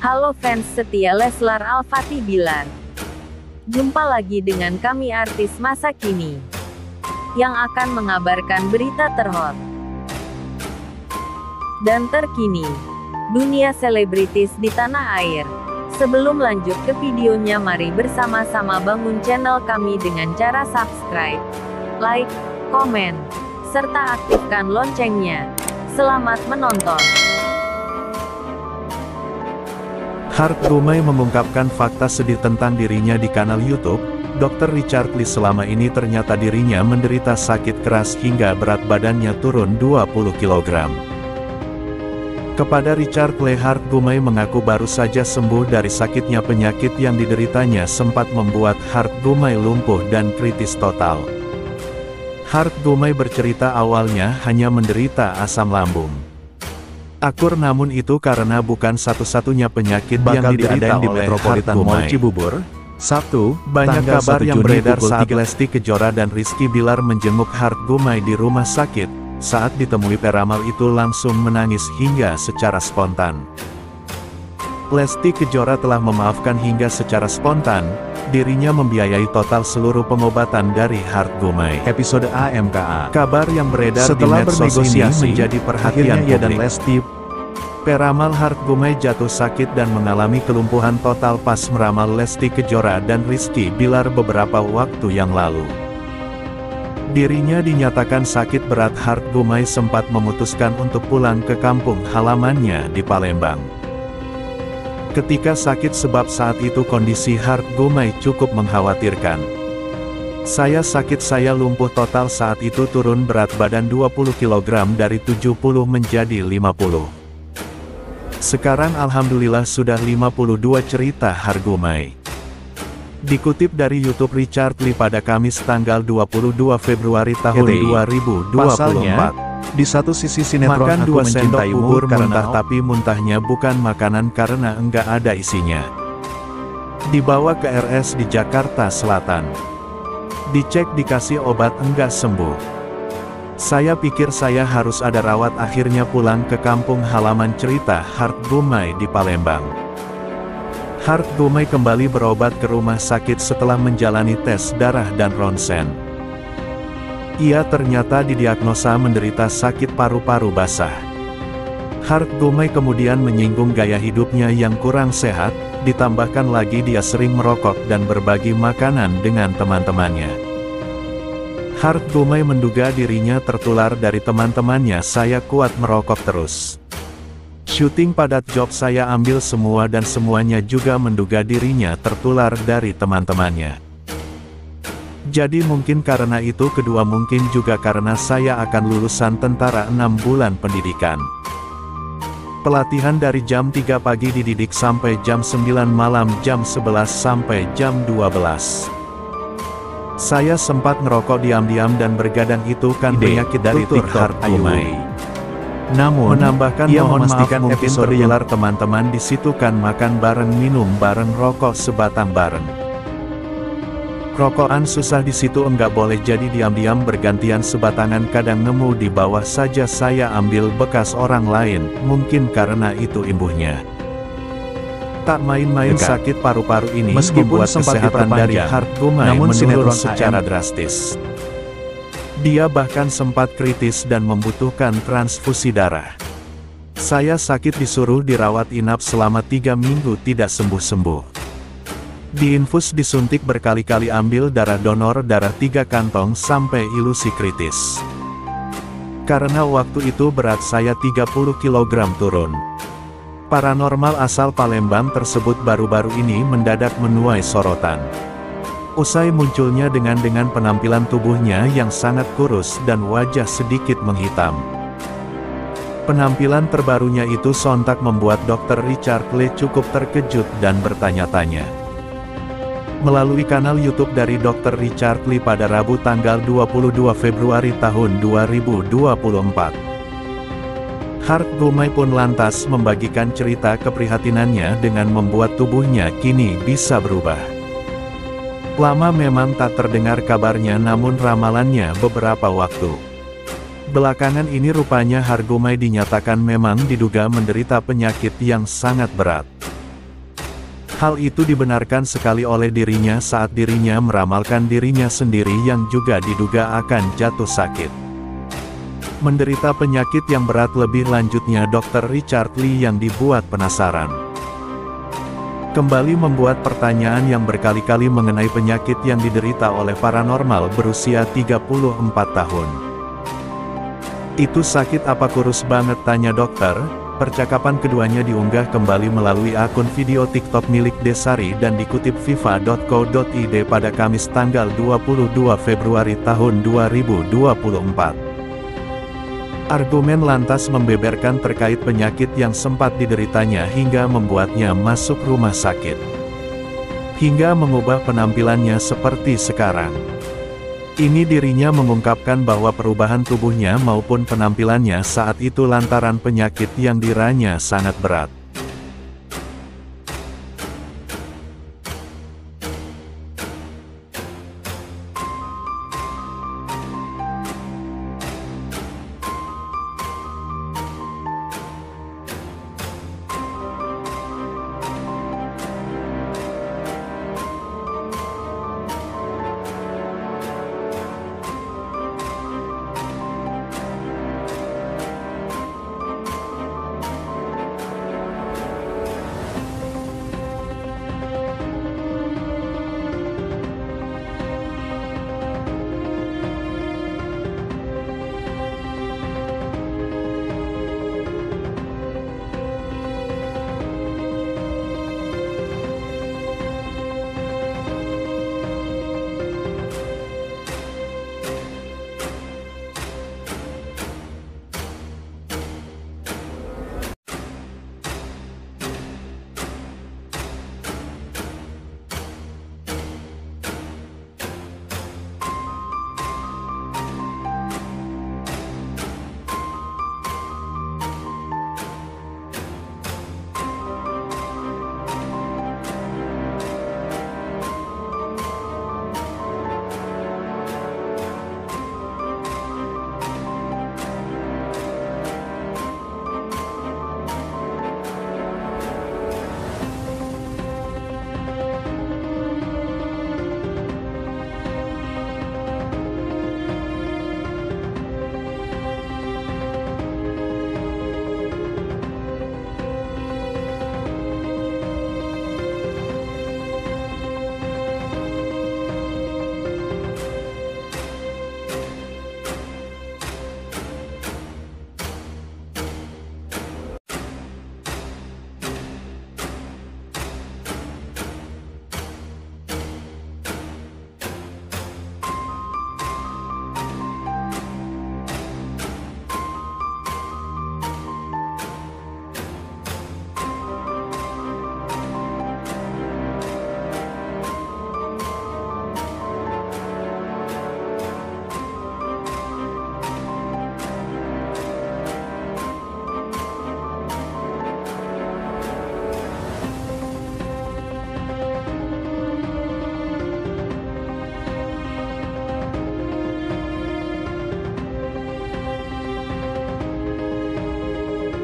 Halo fans setia Leslar Al-Fatih Bilar. Jumpa lagi dengan kami artis masa kini yang akan mengabarkan berita terhot dan terkini dunia selebritis di tanah air. Sebelum lanjut ke videonya, mari bersama-sama bangun channel kami dengan cara subscribe, like, komen, serta aktifkan loncengnya. Selamat menonton. Hart Gumai mengungkapkan fakta sedih tentang dirinya di kanal YouTube. Dr. Richard Lee selama ini ternyata dirinya menderita sakit keras hingga berat badannya turun 20 kg. Kepada Richard Lee, Hart Gumai mengaku baru saja sembuh dari sakitnya. Penyakit yang dideritanya sempat membuat Hart Gumai lumpuh dan kritis total. Hart Gumai bercerita awalnya hanya menderita asam lambung akur, namun itu karena bukan satu-satunya penyakit yang diderita di oleh Metropolitan Hart Mall Gumai. Cibubur, Sabtu, Banyak tanggal kabar 1 yang Juni beredar pukul saat 3. Lesti Kejora dan Rizky Bilar menjenguk Hart Gumai di rumah sakit. Saat ditemui peramal itu langsung menangis hingga secara spontan. Lesti Kejora telah memaafkan hingga secara spontan. Dirinya membiayai total seluruh pengobatan dari Hart Gumai. Episode AMKA. Kabar yang beredar Setelah di medsos ini bernegosiasi, menjadi perhatian akhirnya ia dan publik. Lesti Peramal Hart Gumai jatuh sakit dan mengalami kelumpuhan total pas meramal Lesti Kejora dan Rizky Bilar beberapa waktu yang lalu. Dirinya dinyatakan sakit berat. Hart Gumai sempat memutuskan untuk pulang ke kampung halamannya di Palembang. Ketika sakit, sebab saat itu kondisi Hart Gumai cukup mengkhawatirkan. Saya sakit, saya lumpuh total saat itu, turun berat badan 20 kg dari 70 menjadi 50. Sekarang alhamdulillah sudah 52, cerita Hart Gumai. Dikutip dari YouTube Richard Lee pada Kamis tanggal 22 Februari tahun GTI. 2024. Pasalnya, di satu sisi sinetron Makan Aku 2 sendok Mencintaimu bubur karena muntah, tapi muntahnya bukan makanan karena enggak ada isinya. Dibawa ke RS di Jakarta Selatan. Dicek, dikasih obat, enggak sembuh. Saya pikir saya harus ada rawat, akhirnya pulang ke kampung halaman, cerita Hart Gumai di Palembang. Hart Gumai kembali berobat ke rumah sakit setelah menjalani tes darah dan ronsen. Ia ternyata didiagnosa menderita sakit paru-paru basah. Hart Gumai kemudian menyinggung gaya hidupnya yang kurang sehat, ditambahkan lagi dia sering merokok dan berbagi makanan dengan teman-temannya. Hart Gumai menduga dirinya tertular dari teman-temannya. Saya kuat merokok terus. Syuting padat, job saya ambil semua, dan semuanya juga menduga dirinya tertular dari teman-temannya. Jadi mungkin karena itu, kedua mungkin juga karena saya akan lulusan tentara 6 bulan pendidikan. Pelatihan dari jam 3 pagi dididik sampai jam 9 malam, jam 11 sampai jam 12. Saya sempat ngerokok diam-diam dan bergadang, itu kan penyakit dari TikTok, Hart Gumai. Namun, menambahkan ia mohon memastikan maaf, mungkin episode yang tertular teman-teman di situ kan, makan bareng, minum bareng, rokok sebatang bareng. Rokokan susah di situ, enggak boleh, jadi diam-diam bergantian sebatangan, kadang nemu di bawah saja saya ambil bekas orang lain, mungkin karena itu imbuhnya. Tak main-main sakit paru-paru ini. Meskipun membuat sempat kesehatan dari diperpanjang, Hart Gumai namun menurun sinetron secara drastis. Dia bahkan sempat kritis dan membutuhkan transfusi darah. Saya sakit, disuruh dirawat inap selama 3 minggu, tidak sembuh-sembuh. Diinfus, disuntik berkali-kali, ambil darah donor darah 3 kantong sampai ilusi kritis. Karena waktu itu berat saya 30 kg turun. Paranormal asal Palembang tersebut baru-baru ini mendadak menuai sorotan. Usai munculnya dengan penampilan tubuhnya yang sangat kurus dan wajah sedikit menghitam. Penampilan terbarunya itu sontak membuat Dr. Richard Lee cukup terkejut dan bertanya-tanya. Melalui kanal YouTube dari Dr. Richard Lee pada Rabu tanggal 22 Februari tahun 2024. Hart Gumai pun lantas membagikan cerita keprihatinannya dengan membuat tubuhnya kini bisa berubah. Lama memang tak terdengar kabarnya, namun ramalannya beberapa waktu belakangan ini rupanya Hart Gumai dinyatakan memang diduga menderita penyakit yang sangat berat. Hal itu dibenarkan sekali oleh dirinya saat dirinya meramalkan dirinya sendiri yang juga diduga akan jatuh sakit. Menderita penyakit yang berat lebih lanjutnya Dr. Richard Lee yang dibuat penasaran. Kembali membuat pertanyaan yang berkali-kali mengenai penyakit yang diderita oleh paranormal berusia 34 tahun. Itu sakit apa kurus banget, tanya dokter. Percakapan keduanya diunggah kembali melalui akun video TikTok milik Desari dan dikutip viva.co.id pada Kamis tanggal 22 Februari tahun 2024. Argumen lantas membeberkan terkait penyakit yang sempat dideritanya hingga membuatnya masuk rumah sakit. Hingga mengubah penampilannya seperti sekarang. Ini dirinya mengungkapkan bahwa perubahan tubuhnya maupun penampilannya saat itu lantaran penyakit yang diranya sangat berat.